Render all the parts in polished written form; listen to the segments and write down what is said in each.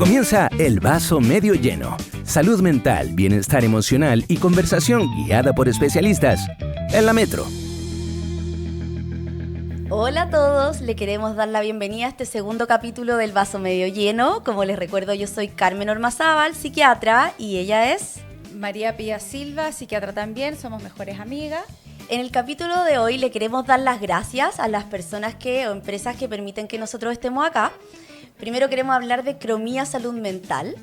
Comienza El Vaso Medio Lleno. Salud mental, bienestar emocional y conversación guiada por especialistas en la Metro. Hola a todos, le queremos dar la bienvenida a este segundo capítulo del Vaso Medio Lleno. Como les recuerdo, yo soy Carmen Ormazábal, psiquiatra, y ella es María Pía Silva, psiquiatra también, somos mejores amigas. En el capítulo de hoy le queremos dar las gracias a las personas o empresas que permiten que nosotros estemos acá. Primero queremos hablar de Cromía Salud Mental,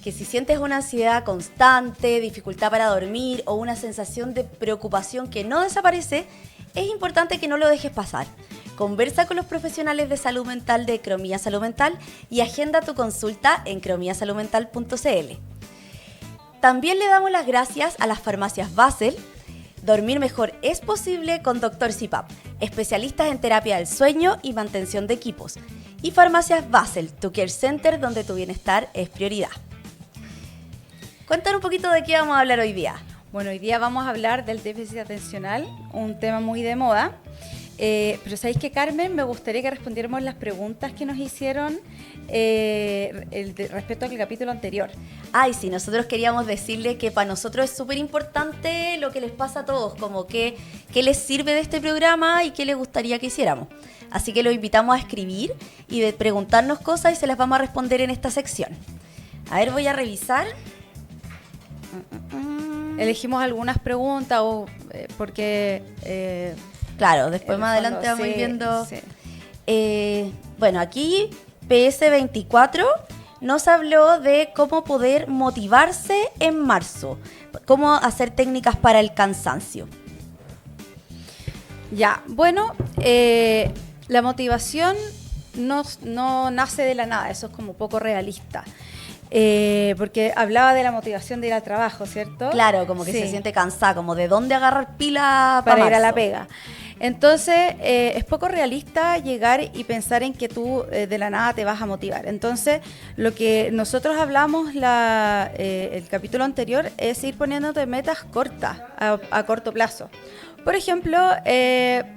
que si sientes una ansiedad constante, dificultad para dormir o una sensación de preocupación que no desaparece, es importante que no lo dejes pasar. Conversa con los profesionales de salud mental de Cromía Salud Mental y agenda tu consulta en cromiasaludmental.cl. También le damos las gracias a las farmacias Basel. Dormir mejor es posible con Dr. CPAP, especialistas en terapia del sueño y mantención de equipos. Y farmacias Basel, tu care center donde tu bienestar es prioridad. Cuéntanos un poquito de qué vamos a hablar hoy día. Bueno, hoy día vamos a hablar del déficit atencional, un tema muy de moda. Pero ¿sabéis qué, Carmen? Me gustaría que respondiéramos las preguntas que nos hicieron respecto al capítulo anterior. Ay, sí, nosotros queríamos decirle que para nosotros es súper importante lo que les pasa a todos, como qué les sirve de este programa y qué les gustaría que hiciéramos. Así que los invitamos a escribir y de preguntarnos cosas y se las vamos a responder en esta sección. A ver, voy a revisar. Elegimos algunas preguntas porque... Claro, después más adelante vamos a ir viendo. Sí. Bueno, aquí PS24 nos habló de cómo poder motivarse en marzo, cómo hacer técnicas para el cansancio. Ya, bueno, la motivación no nace de la nada, eso es como poco realista. Porque hablaba de la motivación de ir al trabajo, ¿cierto? Claro, como que sí. se siente cansada, como de dónde agarrar pila para ir marzo. a la pega. Entonces, es poco realista llegar y pensar en que tú de la nada te vas a motivar. Entonces, lo que nosotros hablamos el capítulo anterior es ir poniéndote metas cortas, a corto plazo. Por ejemplo,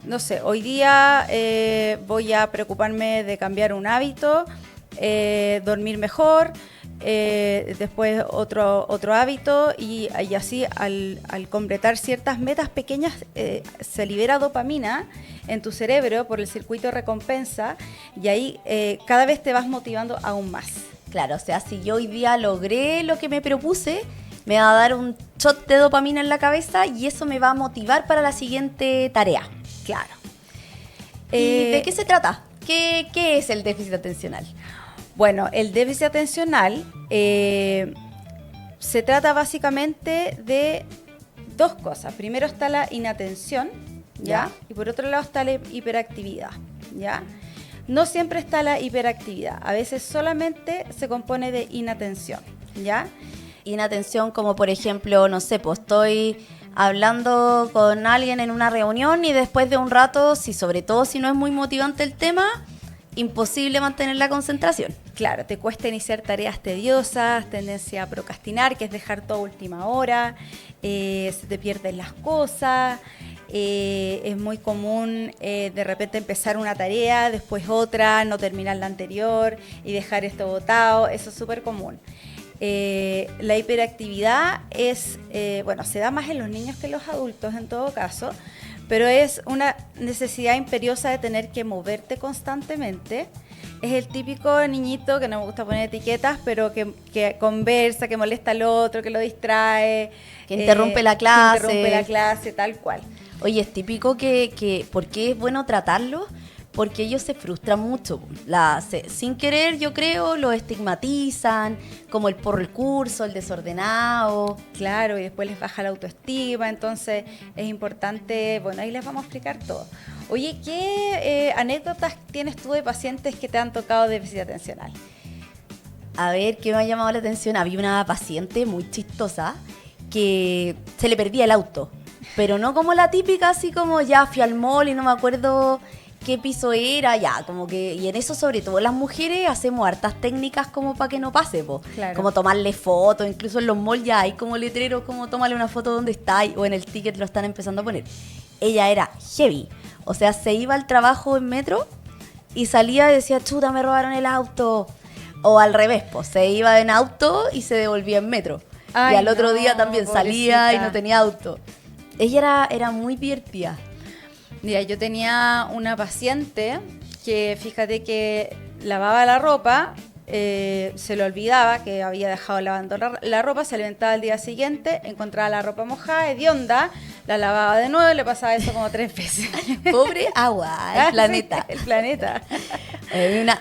no sé, hoy día voy a preocuparme de cambiar un hábito, dormir mejor, después otro hábito y así al completar ciertas metas pequeñas se libera dopamina en tu cerebro por el circuito de recompensa y ahí cada vez te vas motivando aún más. Claro, o sea, si yo hoy día logré lo que me propuse, me va a dar un shot de dopamina en la cabeza y eso me va a motivar para la siguiente tarea. Claro. ¿Y de qué se trata? ¿Qué es el déficit atencional? Bueno, el déficit atencional se trata básicamente de dos cosas. Primero está la inatención, ¿ya? Y por otro lado está la hiperactividad, ¿ya? No siempre está la hiperactividad. A veces solamente se compone de inatención, ¿ya? Inatención como, por ejemplo, no sé, pues estoy hablando con alguien en una reunión y después de un rato, sobre todo si no es muy motivante el tema, imposible mantener la concentración. Claro, te cuesta iniciar tareas tediosas, tendencia a procrastinar, que es dejar todo a última hora, se te pierden las cosas, es muy común de repente empezar una tarea, después otra, no terminar la anterior y dejar esto botado, eso es súper común. La hiperactividad se da más en los niños que en los adultos en todo caso, pero es una necesidad imperiosa de tener que moverte constantemente. Es el típico niñito que no me gusta poner etiquetas, pero que conversa, que molesta al otro, que lo distrae. Que interrumpe la clase. Que interrumpe la clase, tal cual. Oye, es típico que ¿por qué es bueno tratarlo? Porque ellos se frustran mucho. Sin querer, yo creo, lo estigmatizan, como el porro el curso, el desordenado. Claro, y después les baja la autoestima, entonces es importante, bueno, ahí les vamos a explicar todo. Oye, ¿qué anécdotas tienes tú de pacientes que te han tocado déficit atencional? A ver, ¿qué me ha llamado la atención? Había una paciente muy chistosa que se le perdía el auto, pero no como la típica, así como ya fui al mall y no me acuerdo qué piso era, ya, como que, y en eso sobre todo las mujeres hacemos hartas técnicas como para que no pase, po. Claro. Como tomarle fotos, incluso en los malls ya hay como letreros como tómale una foto donde está o en el ticket lo están empezando a poner. Ella era heavy, o sea, se iba al trabajo en metro y salía y decía, chuta, me robaron el auto, O al revés, pues se iba en auto y se devolvía en metro. Ay, y al otro no, día también salía y pobrecita. no tenía auto. Ella era muy divertida. Mira, yo tenía una paciente que, fíjate que lavaba la ropa, se le olvidaba que había dejado lavando la ropa, se levantaba el día siguiente, encontraba la ropa mojada, hedionda, la lavaba de nuevo y le pasaba eso como 3 veces. Pobre agua, el planeta. Sí, el planeta.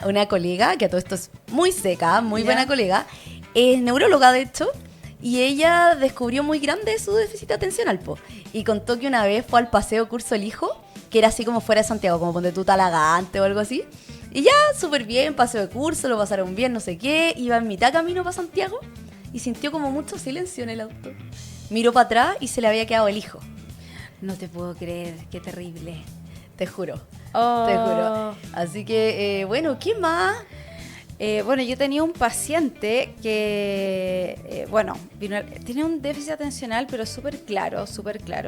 Una colega, que a todo esto es muy seca, muy Ya. buena colega, es neuróloga de hecho, y ella descubrió muy grande su déficit atencional, po. Y contó que una vez fue al paseo Curso El Hijo, que era así como fuera de Santiago, como ponte tú Talagante o algo así. Y ya, súper bien, paseo de curso, lo pasaron bien, no sé qué. Iba en mitad camino para Santiago y sintió como mucho silencio en el auto. Miró para atrás y se le había quedado el hijo. No te puedo creer, qué terrible. Te juro, Oh. te juro. Así que, bueno, ¿qué más? Bueno, yo tenía un paciente que, tiene un déficit atencional, pero súper claro,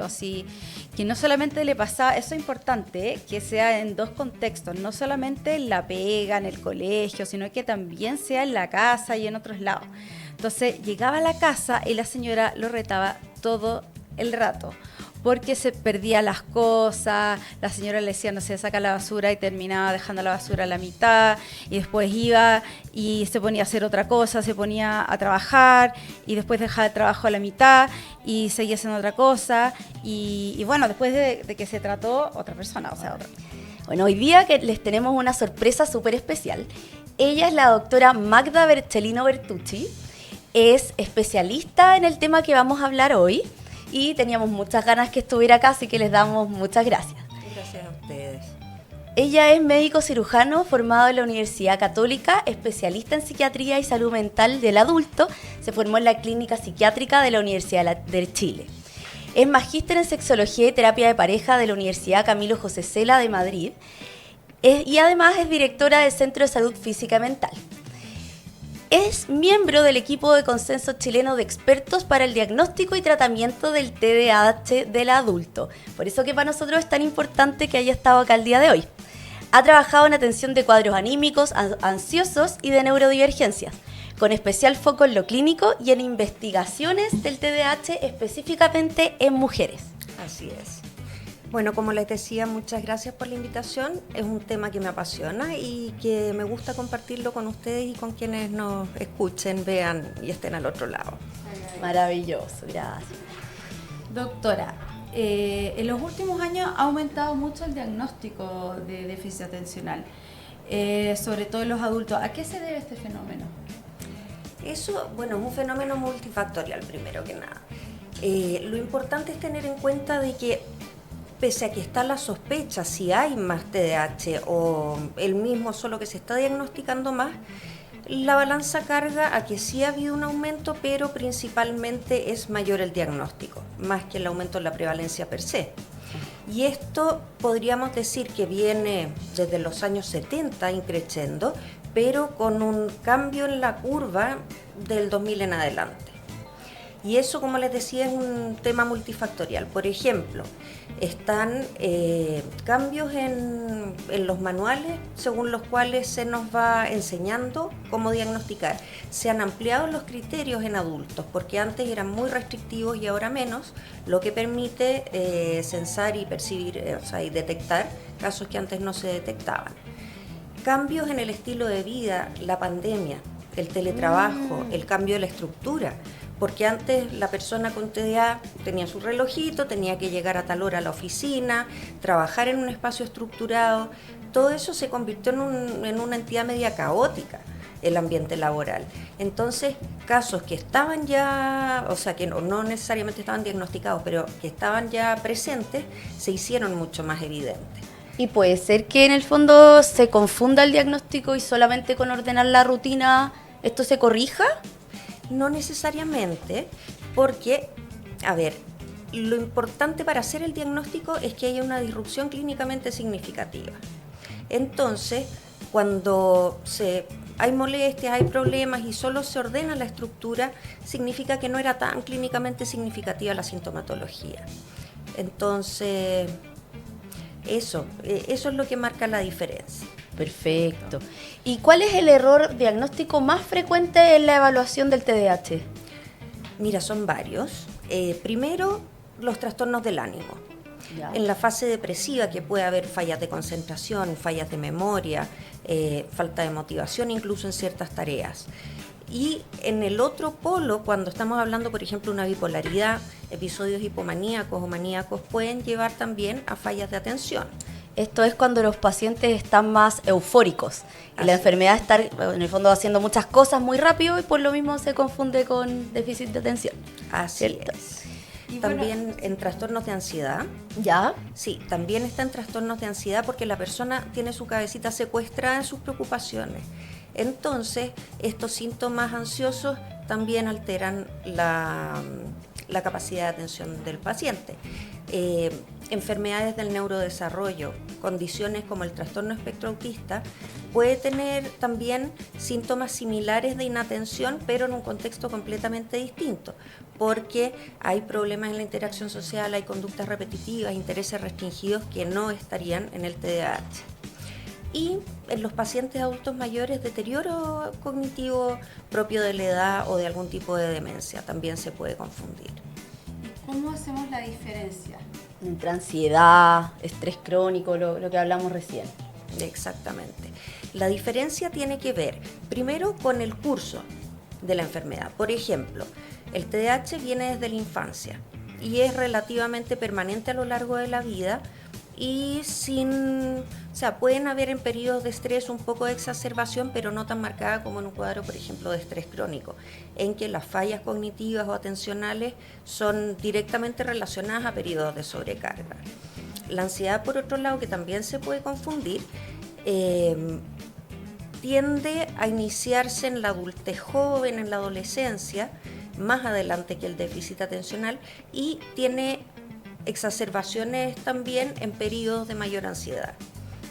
así que no solamente le pasaba, eso es importante, que sea en 2 contextos, no solamente en la pega, en el colegio, sino que también sea en la casa y en otros lados. Entonces, llegaba a la casa y la señora lo retaba todo el rato, porque se perdía las cosas, la señora le decía, no sé, saca la basura y terminaba dejando la basura a la mitad, y después iba y se ponía a hacer otra cosa, se ponía a trabajar, y después dejaba el trabajo a la mitad y seguía haciendo otra cosa, y bueno, después de que se trató otra persona, o sea, otra. Bueno, hoy día que les tenemos una sorpresa súper especial. Ella es la doctora Magda Bercellino Bertucci, es especialista en el tema que vamos a hablar hoy y teníamos muchas ganas que estuviera acá, así que les damos muchas gracias. Gracias a ustedes. Ella es médico cirujano formado en la Universidad Católica, especialista en psiquiatría y salud mental del adulto. Se formó en la Clínica Psiquiátrica de la Universidad de Chile. Es magíster en sexología y terapia de pareja de la Universidad Camilo José Cela de Madrid. Y además es directora del Centro de Salud Física y Mental. Es miembro del equipo de consenso chileno de expertos para el diagnóstico y tratamiento del TDAH del adulto. Por eso que para nosotros es tan importante que haya estado acá el día de hoy. Ha trabajado en atención de cuadros anímicos, ansiosos y de neurodivergencias, con especial foco en lo clínico y en investigaciones del TDAH específicamente en mujeres. Así es. Bueno, como les decía, muchas gracias por la invitación. Es un tema que me apasiona y que me gusta compartirlo con ustedes y con quienes nos escuchen, vean y estén al otro lado. Maravilloso, gracias. Doctora, en los últimos años ha aumentado mucho el diagnóstico de déficit atencional, sobre todo en los adultos. ¿A qué se debe este fenómeno? Eso, bueno, es un fenómeno multifactorial, primero que nada. Lo importante es tener en cuenta de que pese a que está la sospecha si hay más TDAH o el mismo, solo que se está diagnosticando más, la balanza carga a que sí ha habido un aumento, pero principalmente es mayor el diagnóstico, más que el aumento en la prevalencia per se. Y esto podríamos decir que viene desde los años 70 increciendo, pero con un cambio en la curva del 2000 en adelante. Y eso, como les decía, es un tema multifactorial. Por ejemplo, están cambios en los manuales según los cuales se nos va enseñando cómo diagnosticar. Se han ampliado los criterios en adultos, porque antes eran muy restrictivos y ahora menos, lo que permite censar y percibir, y detectar casos que antes no se detectaban. Cambios en el estilo de vida, la pandemia, el teletrabajo, el cambio de la estructura. Porque antes la persona con TDA tenía su relojito, tenía que llegar a tal hora a la oficina, trabajar en un espacio estructurado. Todo eso se convirtió en una entidad media caótica, el ambiente laboral. Entonces, casos que estaban ya, o sea, que no necesariamente estaban diagnosticados, pero que estaban ya presentes, se hicieron mucho más evidentes. Y puede ser que en el fondo se confunda el diagnóstico y solamente con ordenar la rutina esto se corrija. No necesariamente, porque, a ver, lo importante para hacer el diagnóstico es que haya una disrupción clínicamente significativa. Entonces, cuando hay molestias, hay problemas y solo se ordena la estructura, significa que no era tan clínicamente significativa la sintomatología. Entonces, eso es lo que marca la diferencia. Perfecto. ¿Y cuál es el error diagnóstico más frecuente en la evaluación del TDAH? Mira, son varios. Primero, los trastornos del ánimo. Ya. En la fase depresiva, que puede haber fallas de concentración, fallas de memoria, falta de motivación incluso en ciertas tareas. Y en el otro polo, cuando estamos hablando, por ejemplo, de una bipolaridad, episodios hipomaníacos o maníacos pueden llevar también a fallas de atención. Esto es cuando los pacientes están más eufóricos y la enfermedad está en el fondo haciendo muchas cosas muy rápido y por lo mismo se confunde con déficit de atención. Así ¿Cierto? es. También en trastornos de ansiedad. ¿Ya? Sí, también está en trastornos de ansiedad porque la persona tiene su cabecita secuestrada en sus preocupaciones. Entonces, estos síntomas ansiosos también alteran la capacidad de atención del paciente. Enfermedades del neurodesarrollo, condiciones como el trastorno espectro autista, puede tener también síntomas similares de inatención, pero en un contexto completamente distinto, porque hay problemas en la interacción social, hay conductas repetitivas, intereses restringidos que no estarían en el TDAH. Y en los pacientes adultos mayores, deterioro cognitivo propio de la edad o de algún tipo de demencia también se puede confundir. ¿Cómo hacemos la diferencia? Entre ansiedad, estrés crónico, lo que hablamos recién. Exactamente. La diferencia tiene que ver primero con el curso de la enfermedad. Por ejemplo, el TDAH viene desde la infancia y es relativamente permanente a lo largo de la vida y pueden haber en periodos de estrés un poco de exacerbación, pero no tan marcada como en un cuadro, por ejemplo, de estrés crónico, en que las fallas cognitivas o atencionales son directamente relacionadas a periodos de sobrecarga. La ansiedad, por otro lado, que también se puede confundir, tiende a iniciarse en la adultez joven, en la adolescencia, más adelante que el déficit atencional, y tiene exacerbaciones también en periodos de mayor ansiedad,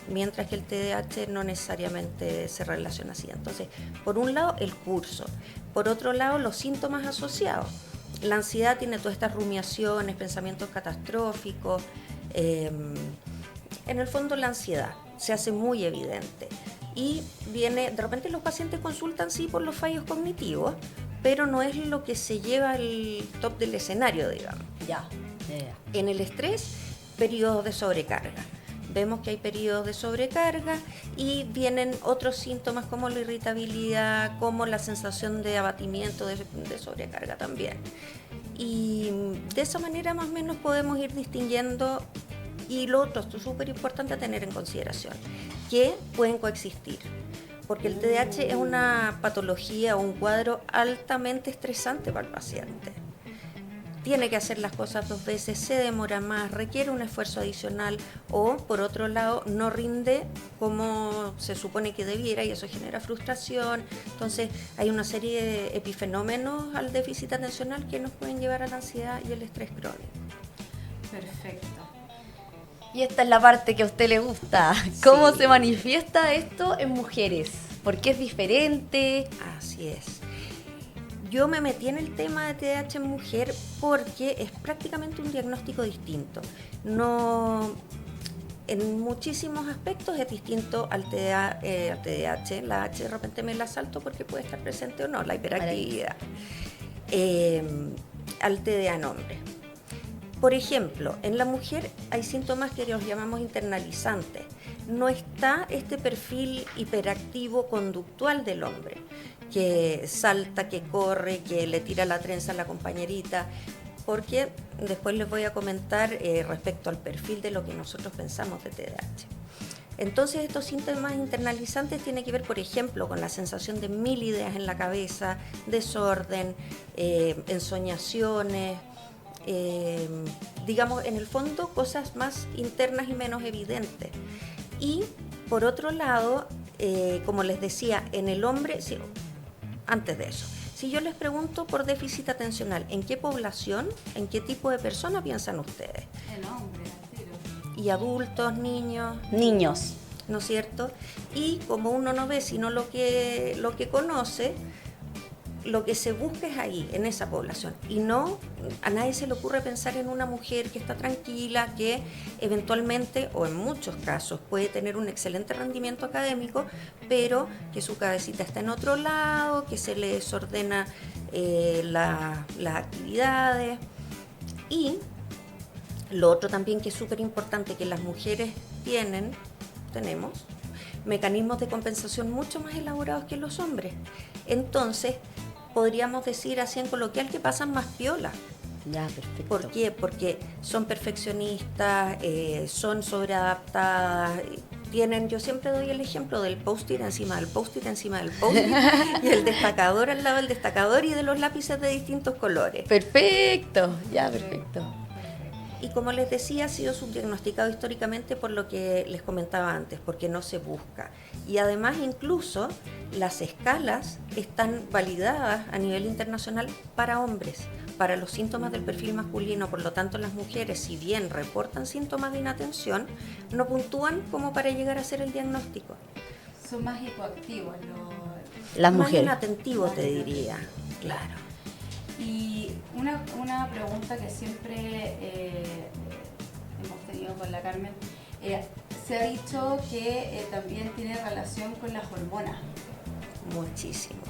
mientras que el TDAH no necesariamente se relaciona así. Entonces, por un lado, el curso. Por otro lado, los síntomas asociados. La ansiedad tiene todas estas rumiaciones, pensamientos catastróficos. En el fondo, la ansiedad se hace muy evidente. Y de repente los pacientes consultan sí por los fallos cognitivos, pero no es lo que se lleva al top del escenario, digamos. Ya. En el estrés, periodos de sobrecarga. Vemos que hay periodos de sobrecarga y vienen otros síntomas como la irritabilidad, como la sensación de abatimiento, de sobrecarga también. Y de esa manera más o menos podemos ir distinguiendo. Y lo otro, esto es súper importante a tener en consideración, que pueden coexistir. Porque el TDAH es una patología o un cuadro altamente estresante para el paciente. Tiene que hacer las cosas 2 veces, se demora más, requiere un esfuerzo adicional o, por otro lado, no rinde como se supone que debiera y eso genera frustración. Entonces, hay una serie de epifenómenos al déficit atencional que nos pueden llevar a la ansiedad y el estrés crónico. Perfecto. Y esta es la parte que a usted le gusta. ¿Cómo Sí. se manifiesta esto en mujeres? ¿Por qué es diferente? Así es. Yo me metí en el tema de TDAH en mujer porque es prácticamente un diagnóstico distinto. No, en muchísimos aspectos es distinto al TDAH. La H de repente me la salto porque puede estar presente o no, la hiperactividad. Al TDA en hombre. Por ejemplo, en la mujer hay síntomas que los llamamos internalizantes. No está este perfil hiperactivo conductual del hombre, que salta, que corre, que le tira la trenza a la compañerita, porque después les voy a comentar respecto al perfil de lo que nosotros pensamos de TDAH. Entonces, estos síntomas internalizantes tienen que ver, por ejemplo, con la sensación de 1000 ideas en la cabeza, desorden, ensoñaciones, digamos, en el fondo, cosas más internas y menos evidentes. Y, por otro lado, como les decía, en el hombre, sí, antes de eso, si yo les pregunto por déficit atencional, ¿en qué población, en qué tipo de persona piensan ustedes? El hombre, al tiro. Y adultos, niños, Niños. ¿no es cierto? Y como uno no ve sino lo que conoce, lo que se busca es ahí, en esa población, y no, a nadie se le ocurre pensar en una mujer que está tranquila, que eventualmente, o en muchos casos, puede tener un excelente rendimiento académico, pero que su cabecita está en otro lado, que se le desordena las actividades. Y lo otro también que es súper importante, que las mujeres tenemos mecanismos de compensación mucho más elaborados que los hombres. Entonces, podríamos decir así en coloquial que pasan más piola. Ya, perfecto. ¿Por qué? Porque son perfeccionistas, son sobreadaptadas, yo siempre doy el ejemplo del post-it encima del post-it encima del post-it y el destacador al lado del destacador y de los lápices de distintos colores. Perfecto, ya, perfecto. Y como les decía, ha sido subdiagnosticado históricamente por lo que les comentaba antes, porque no se busca. Y además incluso las escalas están validadas a nivel internacional para hombres, para los síntomas del perfil masculino. Por lo tanto, las mujeres, si bien reportan síntomas de inatención, no puntúan como para llegar a hacer el diagnóstico. Son más hipoactivos Las Más mujeres. inatentivos, te diría. Claro. Y una pregunta que siempre hemos tenido con la Carmen, se ha dicho que también tiene relación con las hormonas. Muchísimo.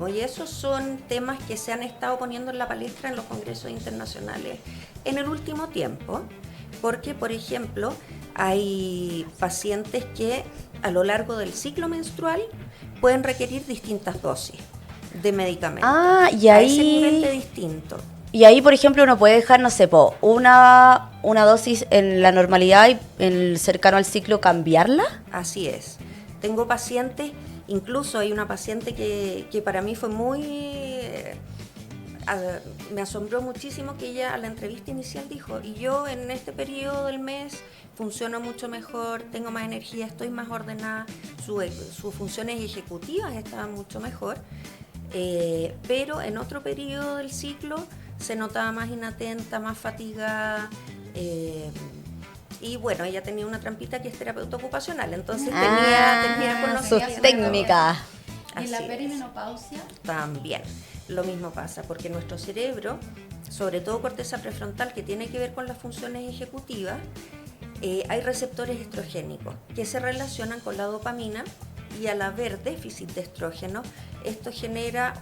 Y esos son temas que se han estado poniendo en la palestra en los congresos internacionales en el último tiempo, porque, por ejemplo, hay pacientes que a lo largo del ciclo menstrual pueden requerir distintas dosis de medicamentos. Y a ese nivel ahí, de distinto. y ahí, por ejemplo, uno puede dejar, no sé, una dosis en la normalidad y en el cercano al ciclo cambiarla. Así es. Tengo pacientes, incluso hay una paciente que para mí fue me asombró muchísimo, que ella a la entrevista inicial dijo, y yo en este periodo del mes funciono mucho mejor, tengo más energía, estoy más ordenada, sus funciones ejecutivas estaban mucho mejor, pero en otro periodo del ciclo se notaba más inatenta, más fatigada, y bueno, ella tenía una trampita que es terapeuta ocupacional, entonces tenía conocimiento. Sus técnicas. ¿Y la Así es. perimenopausia? También, lo mismo pasa, porque nuestro cerebro, sobre todo corteza prefrontal, que tiene que ver con las funciones ejecutivas, hay receptores estrogénicos que se relacionan con la dopamina, y al haber déficit de estrógeno, esto genera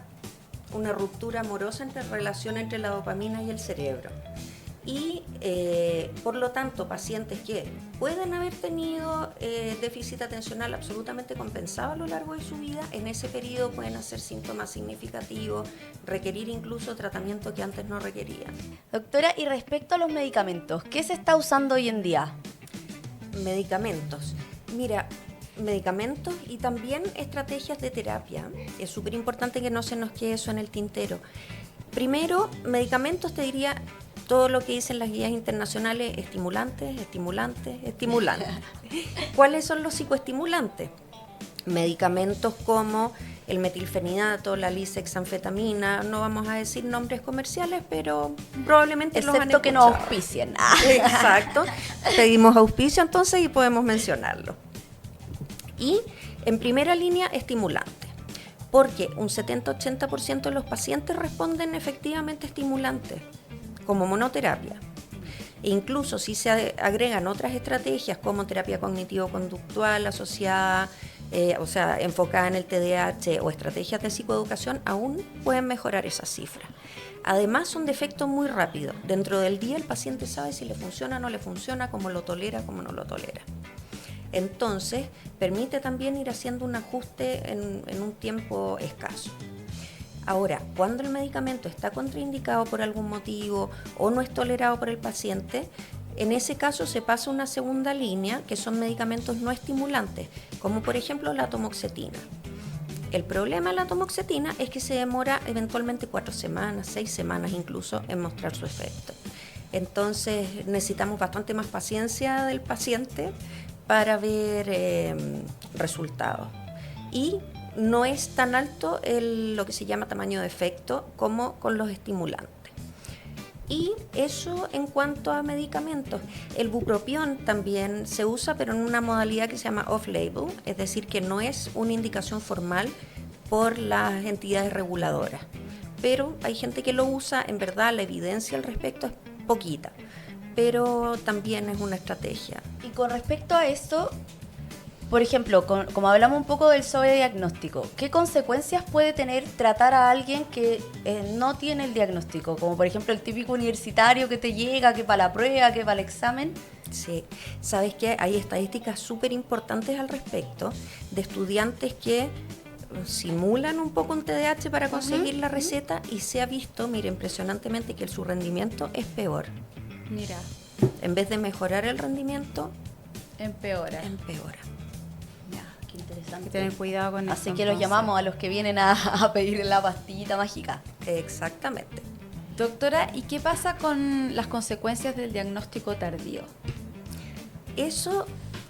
una ruptura amorosa entre relación entre la dopamina y el cerebro. Y por lo tanto, pacientes que pueden haber tenido déficit atencional absolutamente compensado a lo largo de su vida, en ese periodo pueden hacer síntomas significativos, requerir incluso tratamiento que antes no requerían. Doctora, y respecto a los medicamentos, ¿qué se está usando hoy en día? Medicamentos. Mira, medicamentos y también estrategias de terapia. Es súper importante que no se nos quede eso en el tintero. Primero, medicamentos, te diría todo lo que dicen las guías internacionales: estimulantes. ¿Cuáles son los psicoestimulantes? Medicamentos como el metilfenidato, la lisexanfetamina, no vamos a decir nombres comerciales, pero probablemente los han Excepto que nos escuchado. auspicien. Exacto, pedimos auspicio entonces y podemos mencionarlo. Y en primera línea, estimulantes, porque un 70-80% de los pacientes responden efectivamente a estimulantes como monoterapia. E incluso si se agregan otras estrategias como terapia cognitivo-conductual asociada, enfocada en el TDAH, o estrategias de psicoeducación, aún pueden mejorar esas cifras. Además, son de efecto muy rápido. Dentro del día el paciente sabe si le funciona o no le funciona, cómo lo tolera, cómo no lo tolera. Entonces, permite también ir haciendo un ajuste en un tiempo escaso. Ahora, cuando el medicamento está contraindicado por algún motivo o no es tolerado por el paciente, en ese caso se pasa a una segunda línea, que son medicamentos no estimulantes, como por ejemplo la atomoxetina. El problema de la atomoxetina es que se demora eventualmente 4 semanas, 6 semanas incluso en mostrar su efecto. Entonces necesitamos bastante más paciencia del paciente para ver resultados. Y no es tan alto lo que se llama tamaño de efecto como con los estimulantes. Y eso en cuanto a medicamentos. El bupropión también se usa, pero en una modalidad que se llama off-label, es decir, que no es una indicación formal por las entidades reguladoras. Pero hay gente que lo usa, en verdad la evidencia al respecto es poquita, pero también es una estrategia. Y con respecto a esto, por ejemplo, como hablamos un poco del sobrediagnóstico, ¿qué consecuencias puede tener tratar a alguien que no tiene el diagnóstico? Como por ejemplo el típico universitario que te llega, que para la prueba, que para el examen. Sí, sabes que hay estadísticas súper importantes al respecto de estudiantes que simulan un poco un TDAH para conseguir la receta y se ha visto, mira, impresionantemente que su rendimiento es peor. Mira, En vez de mejorar el rendimiento, empeora. empeora. Ya, qué Hay interesante. que tener cuidado con eso. Así que los entonces. llamamos a los que vienen a pedir la pastillita mágica. Exactamente. Doctora, ¿y qué pasa con las consecuencias del diagnóstico tardío? Eso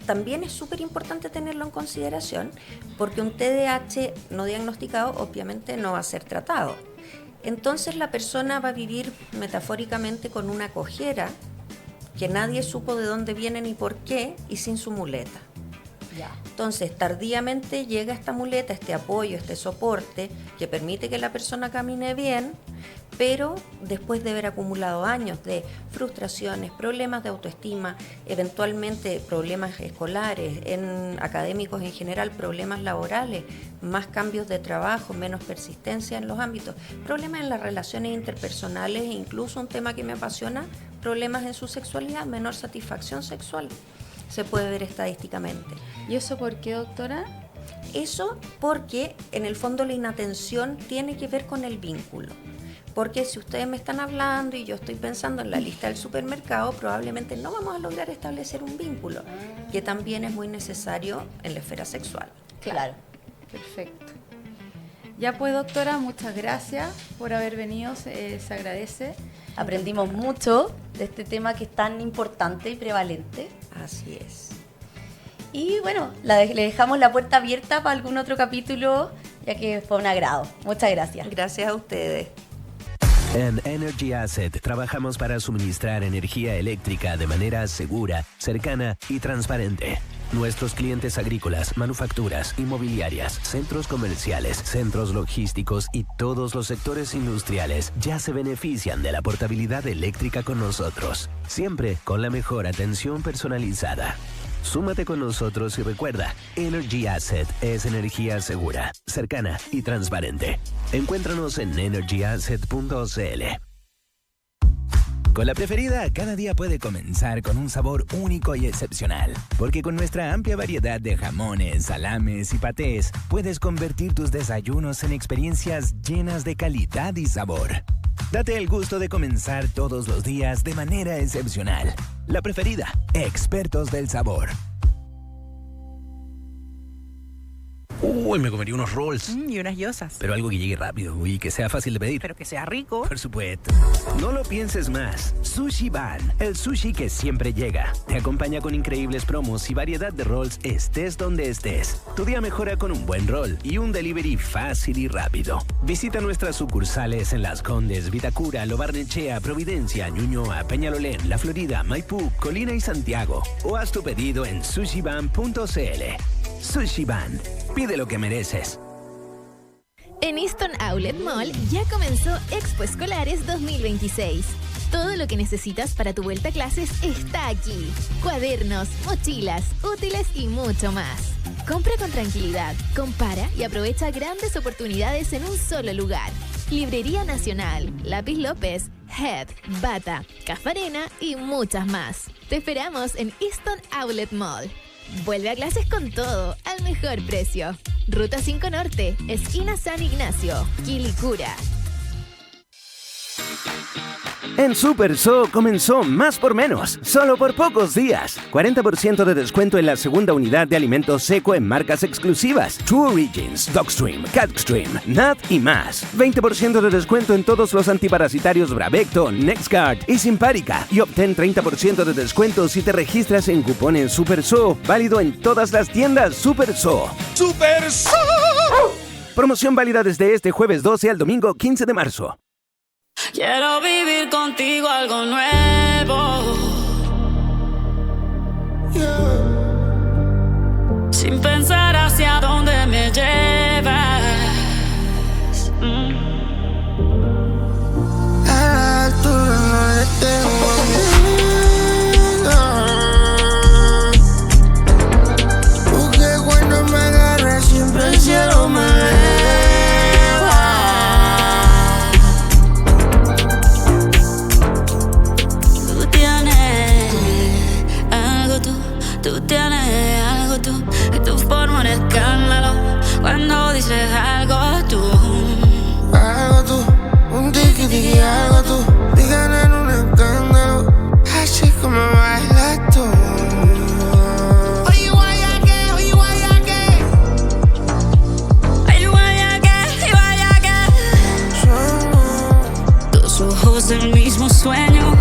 también es súper importante tenerlo en consideración porque un TDAH no diagnosticado obviamente no va a ser tratado. Entonces la persona va a vivir metafóricamente con una cojera que nadie supo de dónde viene ni por qué y sin su muleta. Ya. Entonces, tardíamente llega esta muleta, este apoyo, este soporte que permite que la persona camine bien, pero después de haber acumulado años de frustraciones, problemas de autoestima, eventualmente problemas escolares, académicos en general, problemas laborales, más cambios de trabajo, menos persistencia en los ámbitos, problemas en las relaciones interpersonales e incluso un tema que me apasiona, problemas en su sexualidad, menor satisfacción sexual. Se puede ver estadísticamente. ¿Y eso por qué, doctora? Eso porque en el fondo la inatención tiene que ver con el vínculo. Porque si ustedes me están hablando y yo estoy pensando en la lista del supermercado, probablemente no vamos a lograr establecer un vínculo, que también es muy necesario en la esfera sexual. Claro. Perfecto. Ya pues, doctora, muchas gracias por haber venido, se agradece. Aprendimos mucho de este tema que es tan importante y prevalente. Así es. Y bueno, le dejamos la puerta abierta para algún otro capítulo, ya que fue un agrado. Muchas gracias. Gracias a ustedes. En Energy Asset trabajamos para suministrar energía eléctrica de manera segura, cercana y transparente. Nuestros clientes agrícolas, manufacturas, inmobiliarias, centros comerciales, centros logísticos y todos los sectores industriales ya se benefician de la portabilidad eléctrica con nosotros, siempre con la mejor atención personalizada. Súmate con nosotros y recuerda, Energy Asset es energía segura, cercana y transparente. Encuéntranos en energyasset.cl. Con la preferida, cada día puede comenzar con un sabor único y excepcional. Porque con nuestra amplia variedad de jamones, salames y patés, puedes convertir tus desayunos en experiencias llenas de calidad y sabor. Date el gusto de comenzar todos los días de manera excepcional. La preferida, expertos del sabor. Uy, me comería unos rolls. Y unas yosas. Pero algo que llegue rápido y que sea fácil de pedir. Pero que sea rico. Por supuesto. No lo pienses más. Sushi Ban, el sushi que siempre llega. Te acompaña con increíbles promos y variedad de rolls estés donde estés. Tu día mejora con un buen roll y un delivery fácil y rápido. Visita nuestras sucursales en Las Condes, Vitacura, Lo Barnechea, Providencia, Ñuñoa, Peñalolén, La Florida, Maipú, Colina y Santiago. O haz tu pedido en sushiban.cl. Sushi Ban. Pide lo que mereces. En Easton Outlet Mall ya comenzó Expo Escolares 2026. Todo lo que necesitas para tu vuelta a clases está aquí. Cuadernos, mochilas, útiles y mucho más. Compra con tranquilidad, compara y aprovecha grandes oportunidades en un solo lugar. Librería Nacional, Lápiz López, Head, Bata, Cafarena y muchas más. Te esperamos en Easton Outlet Mall. Vuelve a clases con todo, al mejor precio. Ruta 5 Norte, esquina San Ignacio, Quilicura. En Super So comenzó más por menos, solo por pocos días. 40% de descuento en la segunda unidad de alimento seco en marcas exclusivas. True Origins, Dogstream, Catstream, Nat y más. 20% de descuento en todos los antiparasitarios Bravecto, NexGard y Simparica. Y obtén 30% de descuento si te registras en cupones Super So, válido en todas las tiendas Super So. ¡Super So! Promoción válida desde este jueves 12 al domingo 15 de marzo. Quiero vivir contigo algo nuevo. Sin pensar hacia dónde me llevas. dices algo tú. Algo tú, un tiki-tiki, algo tú. Digan en un escándalo, así como bailas tú. Del mismo sueño,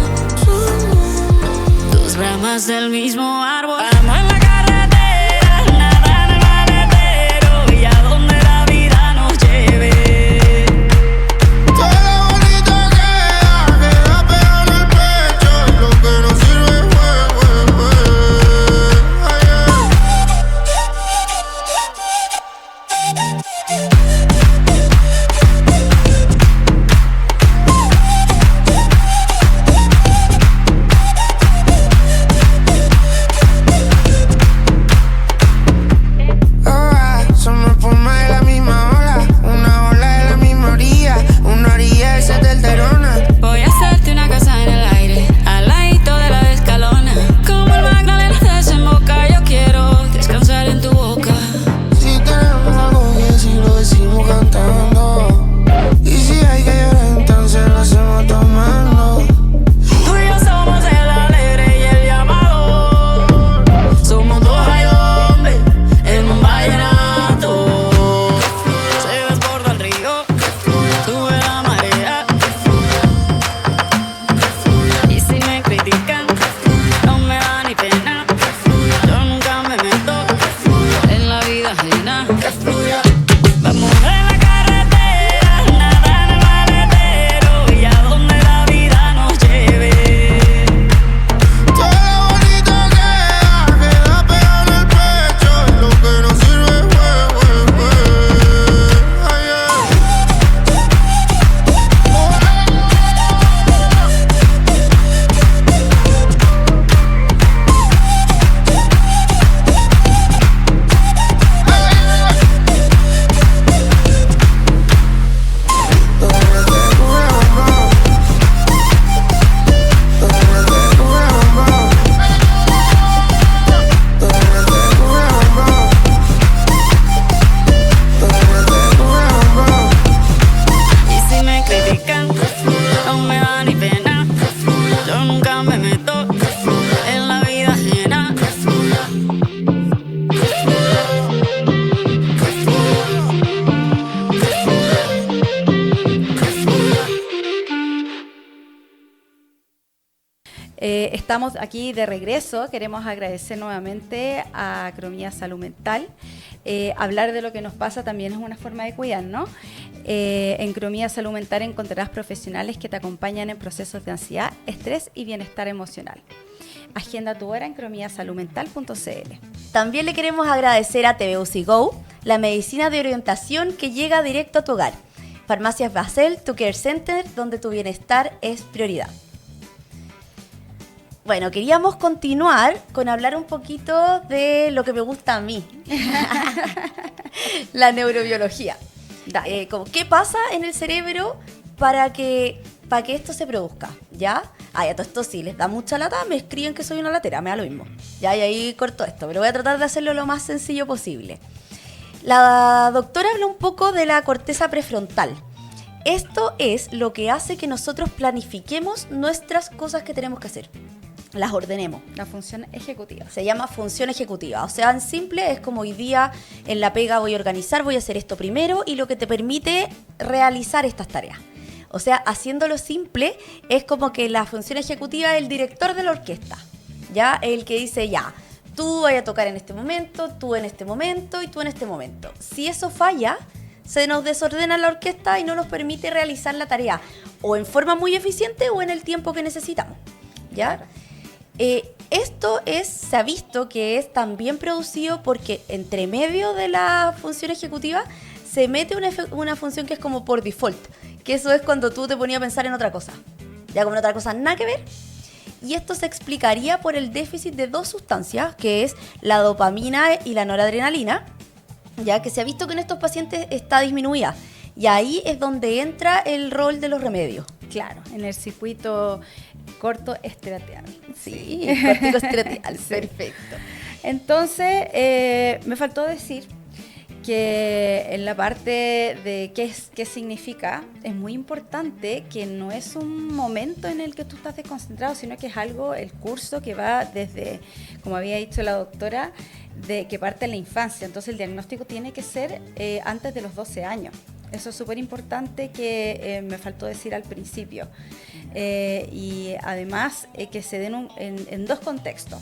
tus ramas del mismo árbol. Vamos en la carretera, nada en el maletero y a donde la vida nos lleve. Todo lo bonito queda pegado en el pecho y lo que no sirve Voy a hacerte una casa en el aire, al ladito de la escalona. Como el Magdalena desemboca, yo quiero descansar en tu boca. Si tenemos algo que si lo decimos cantando. Y si hay que llorar, entonces lo hacemos tomando. Tú y yo somos el alegre y el llamador. Somos dos hombres en un vallenato. Se desborda el río, sube la marea. Y si me critican, no me da ni pena. Yo nunca me meto en la vida ajena. Vamos en la carretera, nada en el maletero y a donde la vida nos lleve. Todo lo bonito queda pegado en el pecho y lo que no sirve Y si me critican, no me da ni pena. Yo nunca me meto en la vida ajena. Estamos aquí de regreso. Queremos agradecer nuevamente a Cromía Salud Mental. Hablar de lo que nos pasa también es una forma de cuidarnos. En Cromía Salud Mental encontrarás profesionales que te acompañan en procesos de ansiedad, estrés y bienestar emocional. Agenda tu hora en cromiasaludmental.cl. También le queremos agradecer a TVUCI Go, la medicina de orientación que llega directo a tu hogar. Farmacias Basel, tu care center, donde tu bienestar es prioridad. Bueno, queríamos continuar con hablar un poquito de lo que me gusta a mí, la neurobiología. Como, ¿qué pasa en el cerebro para que esto se produzca? ¿Ya? A todo esto sí, les da mucha lata, me escriben que soy una latera, me da lo mismo. Ya, y ahí corto esto, pero voy a tratar de hacerlo lo más sencillo posible. La doctora habla un poco de la corteza prefrontal. Esto es lo que hace que nosotros planifiquemos nuestras cosas que tenemos que hacer. Las ordenemos. La función ejecutiva. Se llama función ejecutiva. O sea, en simple es como hoy día en la pega voy a organizar, voy a hacer esto primero y lo que te permite realizar estas tareas. O sea, haciéndolo simple es como que la función ejecutiva es el director de la orquesta. Ya, el que dice ya, tú vas a tocar en este momento, tú en este momento y tú en este momento. Si eso falla, se nos desordena la orquesta y no nos permite realizar la tarea o en forma muy eficiente o en el tiempo que necesitamos. ¿Ya? Claro. Esto se ha visto que es también producido porque entre medio de la función ejecutiva se mete una función que es como por default, que eso es cuando tú te ponías a pensar en otra cosa, ya como en otra cosa nada que ver, y esto se explicaría por el déficit de dos sustancias, que es la dopamina y la noradrenalina, ya que se ha visto que en estos pacientes está disminuida, y ahí es donde entra el rol de los remedios. Claro, en el circuito cortoestriatal. Sí, corticoestriatal, sí. Perfecto. Entonces, me faltó decir que en la parte de qué significa, es muy importante que no es un momento en el que tú estás desconcentrado, sino que es algo, el curso que va desde, como había dicho la doctora, de que parte en la infancia. Entonces el diagnóstico tiene que ser antes de los 12 años. Eso es súper importante que me faltó decir al principio. Y además que se den en dos contextos,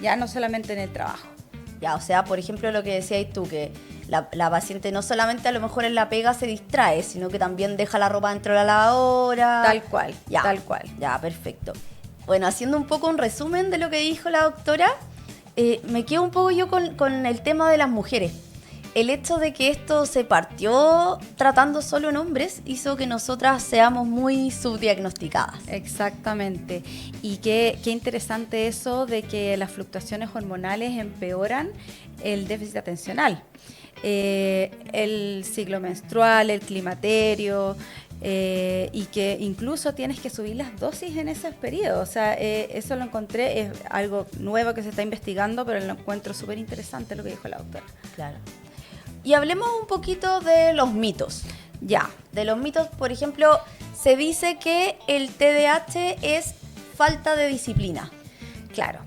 ya no solamente en el trabajo. Ya, o sea, por ejemplo, lo que decías tú, que la paciente no solamente a lo mejor en la pega se distrae, sino que también deja la ropa dentro de la lavadora. Tal cual, ya, tal cual. Ya, perfecto. Bueno, haciendo un poco un resumen de lo que dijo la doctora, me quedo un poco yo con el tema de las mujeres. El hecho de que esto se partió tratando solo en hombres hizo que nosotras seamos muy subdiagnosticadas. Exactamente. Y qué interesante eso de que las fluctuaciones hormonales empeoran el déficit atencional. El ciclo menstrual, el climaterio, y que incluso tienes que subir las dosis en esos periodos. O sea, eso lo encontré, es algo nuevo que se está investigando, pero lo encuentro súper interesante lo que dijo la doctora. Claro. Y hablemos un poquito de los mitos. Ya. De los mitos, por ejemplo, se dice que el TDAH es falta de disciplina. Claro.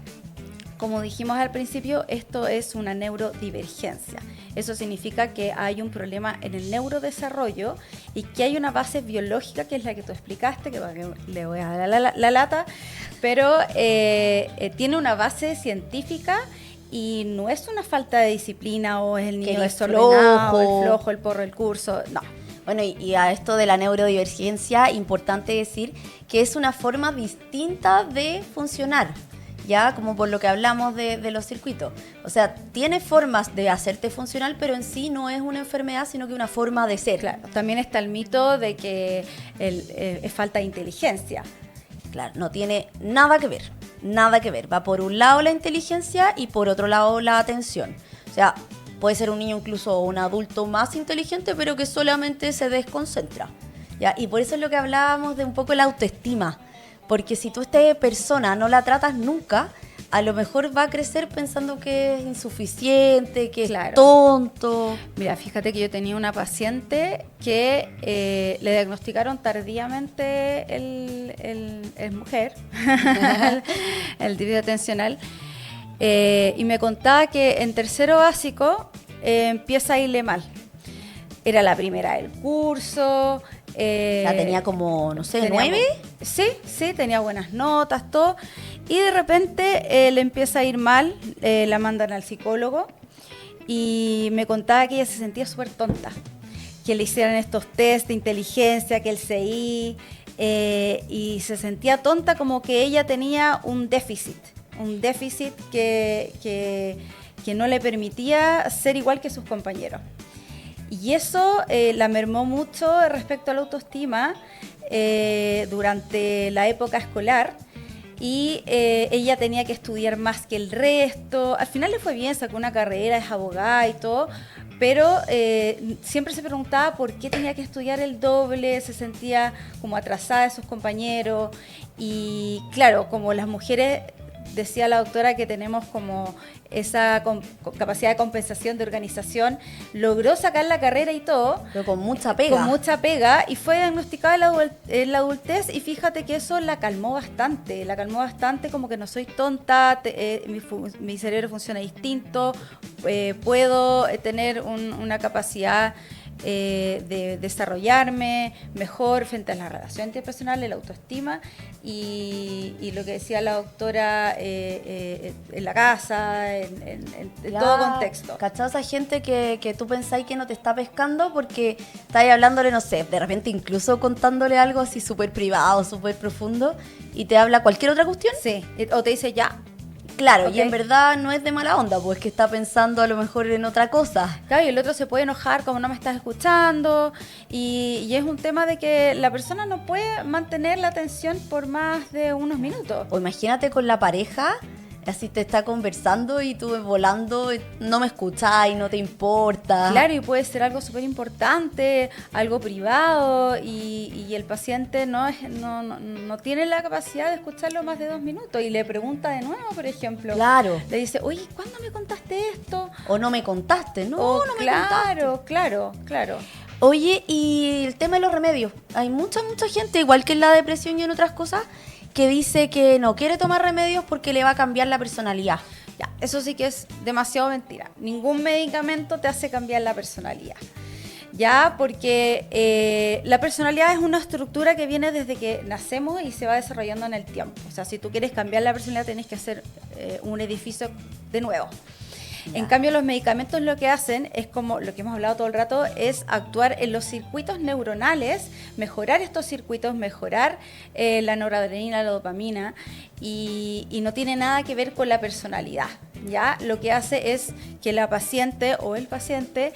Como dijimos al principio, esto es una neurodivergencia. Eso significa que hay un problema en el neurodesarrollo y que hay una base biológica, que es la que tú explicaste, que le voy a dar la lata, pero tiene una base científica y no es una falta de disciplina o es el niño desordenado, el flojo, el porro, el curso, no. Bueno, y a esto de la neurodivergencia, importante decir que es una forma distinta de funcionar, ya como por lo que hablamos de los circuitos. O sea, tiene formas de hacerte funcionar, pero en sí no es una enfermedad, sino que una forma de ser. Claro, también está el mito de que es falta de inteligencia. Claro, no tiene nada que ver, nada que ver. Va por un lado la inteligencia y por otro lado la atención. O sea, puede ser un niño incluso un adulto más inteligente, pero que solamente se desconcentra, ¿ya? Y por eso es lo que hablábamos de un poco la autoestima. Porque si tú esta persona no la tratas nunca, a lo mejor va a crecer pensando que es insuficiente, que Claro. es tonto. Mira, fíjate que yo tenía una paciente que le diagnosticaron tardíamente el mujer, el déficit atencional, y me contaba que en tercero básico empieza a irle mal. Era la primera del curso. La tenía como, no sé, tenía 9. Sí, tenía buenas notas, todo. Y de repente le empieza a ir mal, la mandan al psicólogo y me contaba que ella se sentía súper tonta. Que le hicieran estos test de inteligencia, que el CI, y se sentía tonta, como que ella tenía un déficit que no le permitía ser igual que sus compañeros. Y eso la mermó mucho respecto a la autoestima durante la época escolar, y ella tenía que estudiar más que el resto. Al final le fue bien, sacó una carrera, es abogada y todo, pero siempre se preguntaba por qué tenía que estudiar el doble, se sentía como atrasada de sus compañeros. Y claro, como las mujeres, decía la doctora que tenemos como esa capacidad de compensación, de organización, logró sacar la carrera y todo. Pero con mucha pega. Con mucha pega, y fue diagnosticada en la adultez, y fíjate que eso la calmó bastante, como que no soy tonta, mi cerebro funciona distinto, puedo tener una capacidad de desarrollarme mejor frente a la relación interpersonal, la autoestima y lo que decía la doctora en la casa, en todo contexto. ¿Cachai? Esa gente que tú pensáis que no te está pescando porque estáis hablándole, no sé, de repente incluso contándole algo así súper privado, súper profundo, y te habla cualquier otra cuestión. Sí, o te dice ya. Claro, Ok. y en verdad no es de mala onda, pues que está pensando a lo mejor en otra cosa. Claro, y el otro se puede enojar como no me estás escuchando, y es un tema de que la persona no puede mantener la atención por más de unos minutos. O imagínate con la pareja, así te está conversando y tú volando, no me escuchás y no te importa. Claro, y puede ser algo súper importante, algo privado, y el paciente no tiene la capacidad de escucharlo más de 2 minutos y le pregunta de nuevo, por ejemplo. Claro. Le dice, oye, ¿cuándo me contaste esto? O no me contaste, no, O, no me contaste. Claro. Oye, y el tema de los remedios. Hay mucha gente, igual que en la depresión y en otras cosas, que dice que no quiere tomar remedios porque le va a cambiar la personalidad. Ya, eso sí que es demasiado mentira. Ningún medicamento te hace cambiar la personalidad. Ya, porque la personalidad es una estructura que viene desde que nacemos y se va desarrollando en el tiempo. O sea, si tú quieres cambiar la personalidad, tenés que hacer un edificio de nuevo. Ya. En cambio, los medicamentos lo que hacen es, como lo que hemos hablado todo el rato, es actuar en los circuitos neuronales, mejorar estos circuitos, mejorar la noradrenalina, la dopamina, y no tiene nada que ver con la personalidad. ¿Ya? Lo que hace es que la paciente o el paciente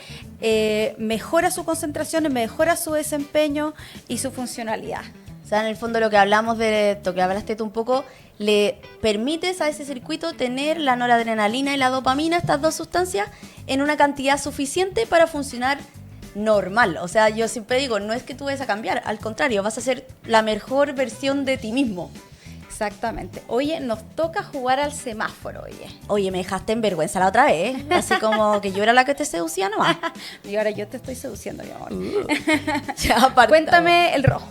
mejora su concentración, mejora su desempeño y su funcionalidad. O sea, en el fondo lo que hablamos de esto, que hablaste tú un poco, le permites a ese circuito tener la noradrenalina y la dopamina, estas dos sustancias, en una cantidad suficiente para funcionar normal. O sea, yo siempre digo, no es que tú vayas a cambiar, al contrario, vas a ser la mejor versión de ti mismo. Exactamente. Oye, nos toca jugar al semáforo, Oye, me dejaste en vergüenza la otra vez, así como que yo era la que te seducía nomás. Y ahora yo te estoy seduciendo, mi amor. Ya, partamos. Cuéntame el rojo.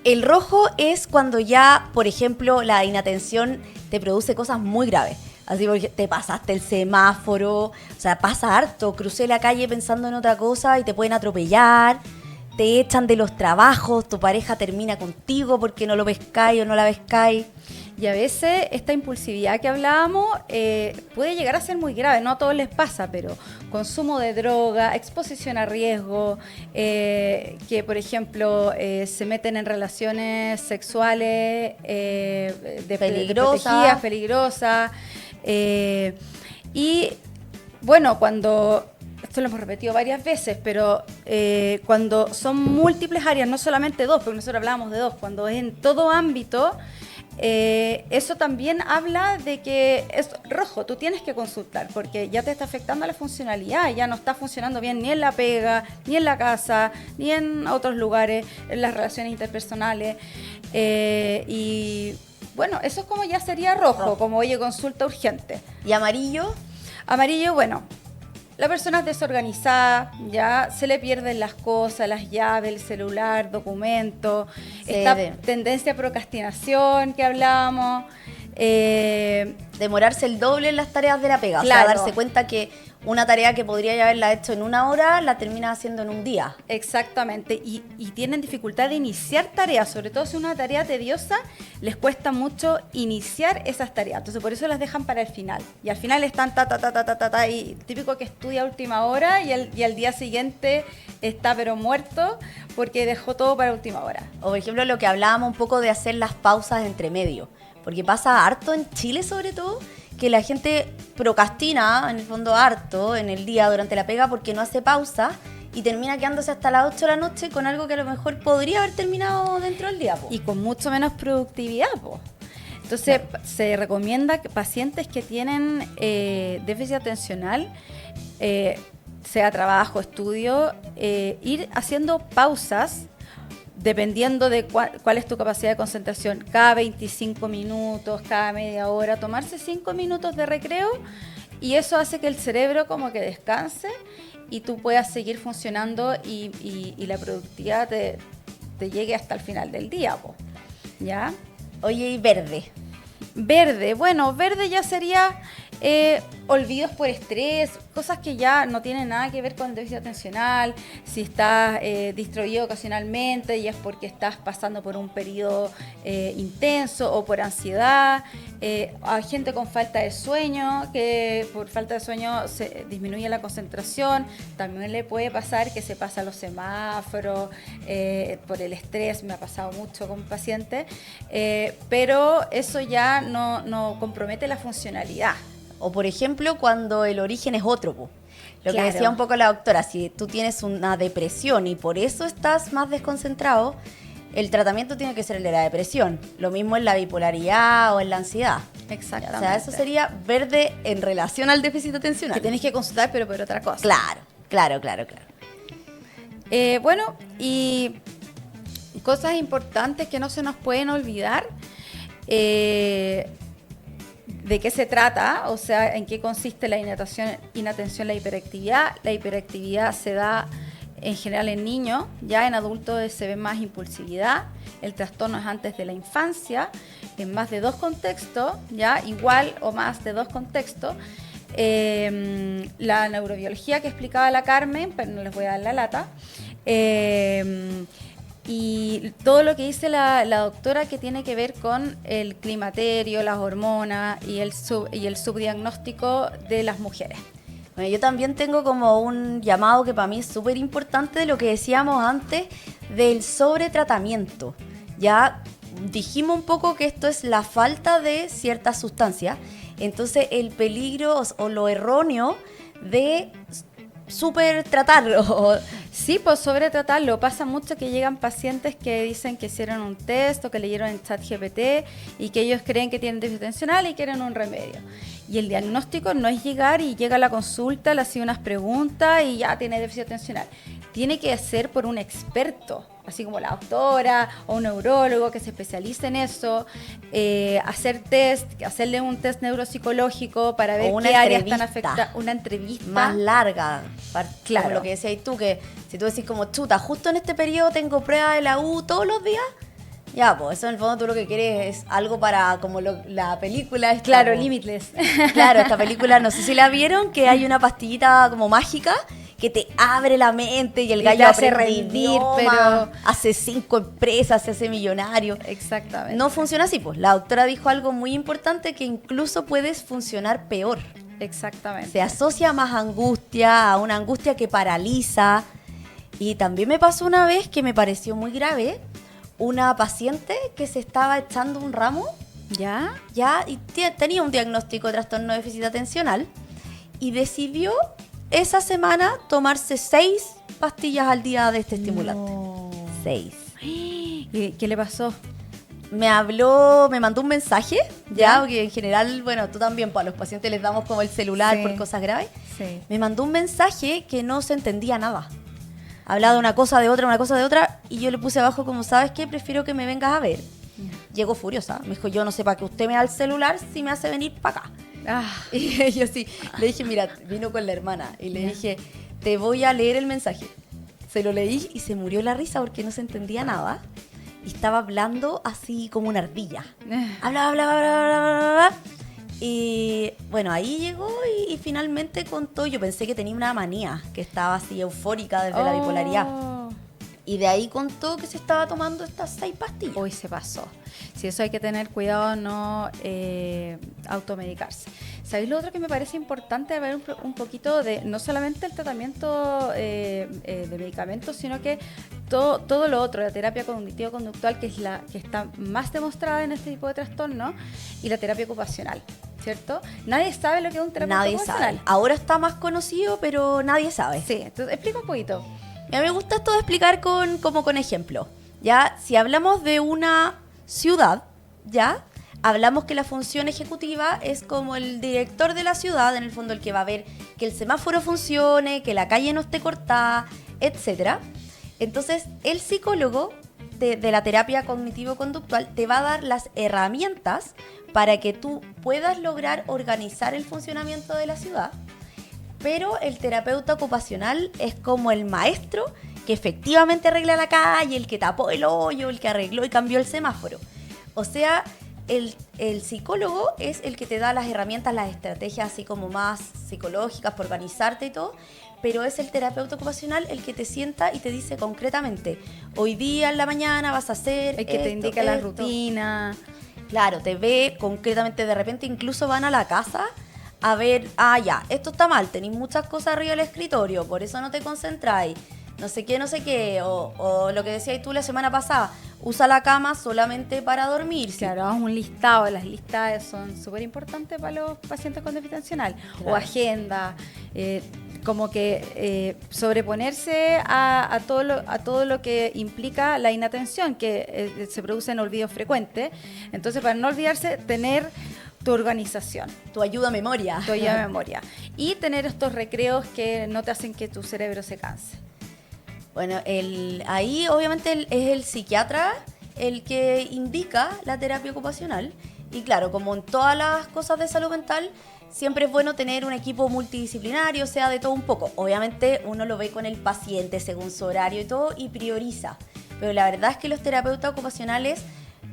El rojo es cuando ya, por ejemplo, la inatención te produce cosas muy graves. Así porque te pasaste el semáforo, o sea, pasa harto. Crucé la calle pensando en otra cosa y te pueden atropellar. Te echan de los trabajos, tu pareja termina contigo porque no lo pescáis o no la pescáis. Y a veces esta impulsividad que hablábamos puede llegar a ser muy grave, no a todos les pasa, pero consumo de droga, exposición a riesgo, que por ejemplo se meten en relaciones sexuales peligrosas. Y bueno, esto lo hemos repetido varias veces, pero cuando son múltiples áreas, no solamente dos, porque nosotros hablábamos de dos, cuando es en todo ámbito, eso también habla de que es rojo, tú tienes que consultar, porque ya te está afectando la funcionalidad, ya no está funcionando bien ni en la pega, ni en la casa, ni en otros lugares, en las relaciones interpersonales, y bueno, eso es como ya sería rojo, como oye, consulta urgente. ¿Y amarillo? Amarillo, bueno, la persona es desorganizada, ya se le pierden las cosas, las llaves, el celular, documentos, esta tendencia a procrastinación que hablábamos. Demorarse el doble en las tareas de la pega, Claro. o sea, darse cuenta que una tarea que podría haberla hecho en 1 hora, la termina haciendo en un día. Exactamente, y tienen dificultad de iniciar tareas, sobre todo si es una tarea tediosa, les cuesta mucho iniciar esas tareas, entonces por eso las dejan para el final, y al final están y típico que estudia a última hora y al día siguiente está pero muerto porque dejó todo para última hora. O por ejemplo lo que hablábamos un poco de hacer las pausas entre medio, porque pasa harto en Chile sobre todo, que la gente procrastina, en el fondo harto, en el día durante la pega porque no hace pausa y termina quedándose hasta las 8 de la noche con algo que a lo mejor podría haber terminado dentro del día. Y con mucho menos productividad, po. Entonces, se recomienda que pacientes que tienen déficit atencional, sea trabajo, estudio, ir haciendo pausas dependiendo de cuál es tu capacidad de concentración, cada 25 minutos, cada media hora, tomarse 5 minutos de recreo, y eso hace que el cerebro como que descanse y tú puedas seguir funcionando y la productividad te llegue hasta el final del día, po. ¿Ya? Oye, y verde. Verde, bueno, verde ya sería olvidos por estrés, cosas que ya no tienen nada que ver con el déficit atencional. Si estás distraído ocasionalmente y es porque estás pasando por un periodo intenso o por ansiedad. Hay gente con falta de sueño, que por falta de sueño se disminuye la concentración. También le puede pasar que se pasa los semáforos por el estrés, me ha pasado mucho con pacientes, pero eso ya no compromete la funcionalidad. O por ejemplo, cuando el origen es otro, po. Lo Claro. que decía un poco la doctora, si tú tienes una depresión y por eso estás más desconcentrado, el tratamiento tiene que ser el de la depresión. Lo mismo en la bipolaridad o en la ansiedad. Exactamente. O sea, eso sería verde en relación al déficit atencional. Que tenés que consultar, pero por otra cosa. Claro. Bueno, y cosas importantes que no se nos pueden olvidar. ¿De qué se trata? O sea, ¿en qué consiste la inatención, la hiperactividad? La hiperactividad se da en general en niños, ya en adultos se ve más impulsividad. El trastorno es antes de la infancia, en más de 2 contextos, ya igual o más de 2 contextos. La neurobiología que explicaba la Carmen, pero no les voy a dar la lata. Y todo lo que dice la doctora que tiene que ver con el climaterio, las hormonas y el subdiagnóstico de las mujeres. Bueno, yo también tengo como un llamado que para mí es súper importante de lo que decíamos antes del sobretratamiento. Ya dijimos un poco que esto es la falta de ciertas sustancias, entonces el peligro o lo erróneo de súper tratarlo. Sí, pues sobretratarlo. Pasa mucho que llegan pacientes que dicen que hicieron un test o que leyeron en ChatGPT y que ellos creen que tienen déficit atencional y quieren un remedio. Y el diagnóstico no es llegar y llega a la consulta, le hace unas preguntas y ya tiene déficit atencional. Tiene que ser por un experto, así como la doctora o un neurólogo que se especialice en eso, hacer test, hacerle un test neuropsicológico para ver qué áreas están afectadas, una entrevista más larga, claro. Como lo que decías tú, que si tú decís como chuta, justo en este periodo tengo prueba de la U todos los días, ya, pues eso en el fondo tú lo que quieres es algo para como la película esta, claro, como, Limitless. Claro, esta película, no sé si la vieron, que hay una pastillita como mágica que te abre la mente y el gallo te hace aprende rendir, idioma, pero hace 5 empresas, se hace millonario. Exactamente. No funciona así, pues. La doctora dijo algo muy importante, que incluso puedes funcionar peor. Exactamente. Se asocia más angustia, a una angustia que paraliza. Y también me pasó una vez que me pareció muy grave, una paciente que se estaba echando un ramo, ¿Ya? y tenía un diagnóstico de trastorno de déficit atencional, y decidió esa semana tomarse 6 pastillas al día de este estimulante. 6. ¿Y qué le pasó? Me mandó un mensaje, ya, porque en general, bueno, tú también, pues a los pacientes les damos como el celular Sí. por cosas graves. Sí. Me mandó un mensaje que no se entendía nada. Hablaba de una cosa de otra, y yo le puse abajo como, ¿sabes qué? Prefiero que me vengas a ver. Llegó furiosa. Me dijo, yo no sé para qué usted me da el celular si me hace venir para acá. Y yo sí, le dije, mira, vino con la hermana, y le dije, te voy a leer el mensaje. Se lo leí y se murió la risa porque no se entendía nada. Y estaba hablando así como una ardilla. Hablaba. Y bueno, ahí llegó y finalmente contó. Yo pensé que tenía una manía, que estaba así eufórica desde la bipolaridad. Y de ahí contó que se estaba tomando estas 6 pastillas. Hoy se pasó. Si eso hay que tener cuidado, no automedicarse. ¿Sabéis lo otro que me parece importante? Ver un poquito de, no solamente el tratamiento de medicamentos, sino que todo lo otro, la terapia cognitivo-conductual, que es la que está más demostrada en este tipo de trastorno, y la terapia ocupacional, ¿cierto? Nadie sabe lo que es un terapeuta ocupacional. Nadie sabe. Ahora está más conocido, pero nadie sabe. Sí, entonces explica un poquito. A mí me gusta esto de explicar como con ejemplo. Ya, si hablamos de una ciudad, ya, hablamos que la función ejecutiva es como el director de la ciudad, en el fondo el que va a ver que el semáforo funcione, que la calle no esté cortada, etcétera. Entonces, el psicólogo de la terapia cognitivo-conductual te va a dar las herramientas para que tú puedas lograr organizar el funcionamiento de la ciudad. Pero el terapeuta ocupacional es como el maestro que efectivamente arregla la calle, el que tapó el hoyo, el que arregló y cambió el semáforo. O sea, el psicólogo es el que te da las herramientas, las estrategias así como más psicológicas para organizarte y todo, pero es el terapeuta ocupacional el que te sienta y te dice concretamente, hoy día en la mañana vas a hacer El que te indica la rutina. Claro, te ve concretamente, de repente incluso van a la casa a ver, ya, esto está mal, tenéis muchas cosas arriba del escritorio, por eso no te concentráis, no sé qué, o lo que decías tú la semana pasada, usa la cama solamente para dormir. Claro, haz un listado, las listas son súper importantes para los pacientes con déficit atencional, Claro. o agenda, como que sobreponerse a todo lo que implica la inatención, que se produce en olvido frecuente. Entonces, para no olvidarse, tener tu organización. Tu ayuda a memoria. Tu ayuda a memoria. Y tener estos recreos que no te hacen que tu cerebro se canse. Bueno, ahí obviamente es el psiquiatra el que indica la terapia ocupacional. Y claro, como en todas las cosas de salud mental, siempre es bueno tener un equipo multidisciplinario, o sea, de todo un poco. Obviamente uno lo ve con el paciente según su horario y todo y prioriza. Pero la verdad es que los terapeutas ocupacionales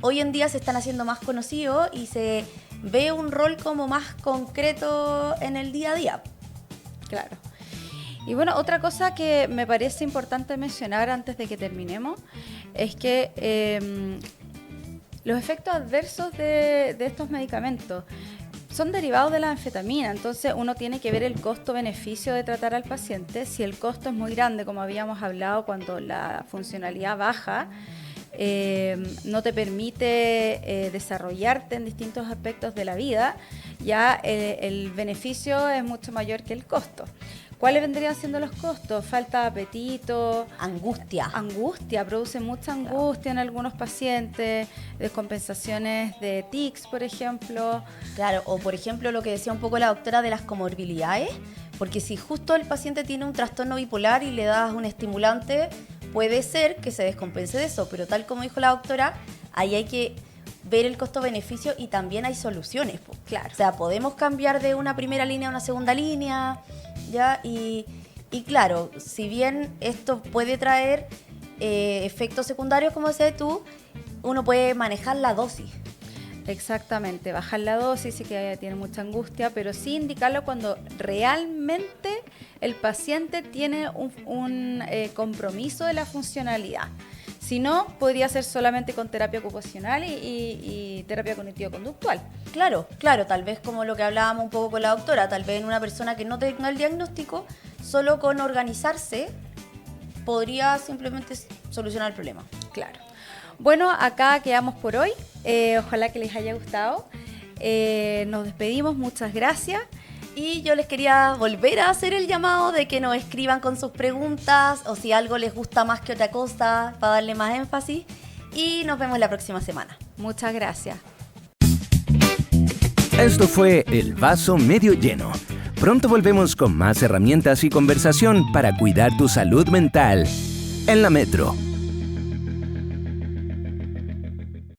hoy en día se están haciendo más conocidos y se ve un rol como más concreto en el día a día. Claro. Y bueno, otra cosa que me parece importante mencionar antes de que terminemos es que los efectos adversos de estos medicamentos son derivados de la anfetamina, entonces uno tiene que ver el costo-beneficio de tratar al paciente. Si el costo es muy grande, como habíamos hablado, cuando la funcionalidad baja, no te permite desarrollarte en distintos aspectos de la vida, ya el beneficio es mucho mayor que el costo. ¿Cuáles vendrían siendo los costos? Falta de apetito. Angustia. Angustia, produce mucha angustia en algunos pacientes, descompensaciones de tics, por ejemplo. Claro, o por ejemplo lo que decía un poco la doctora de las comorbilidades, porque si justo el paciente tiene un trastorno bipolar y le das un estimulante, puede ser que se descompense de eso, pero tal como dijo la doctora, ahí hay que ver el costo-beneficio y también hay soluciones. Claro. O sea, podemos cambiar de una primera línea a una segunda línea, ¿ya? Y claro, si bien esto puede traer efectos secundarios, como decías tú, uno puede manejar la dosis. Exactamente, bajar la dosis, sí que tiene mucha angustia, pero sí indicarlo cuando realmente el paciente tiene un compromiso de la funcionalidad. Si no, podría ser solamente con terapia ocupacional y terapia cognitivo-conductual. Claro, tal vez como lo que hablábamos un poco con la doctora, tal vez en una persona que no tenga el diagnóstico, solo con organizarse podría simplemente solucionar el problema. Claro. Bueno, acá quedamos por hoy. Ojalá que les haya gustado. Nos despedimos, muchas gracias. Y yo les quería volver a hacer el llamado de que nos escriban con sus preguntas o si algo les gusta más que otra cosa para darle más énfasis. Y nos vemos la próxima semana. Muchas gracias. Esto fue El Vaso Medio Lleno. Pronto volvemos con más herramientas y conversación para cuidar tu salud mental. En la Metro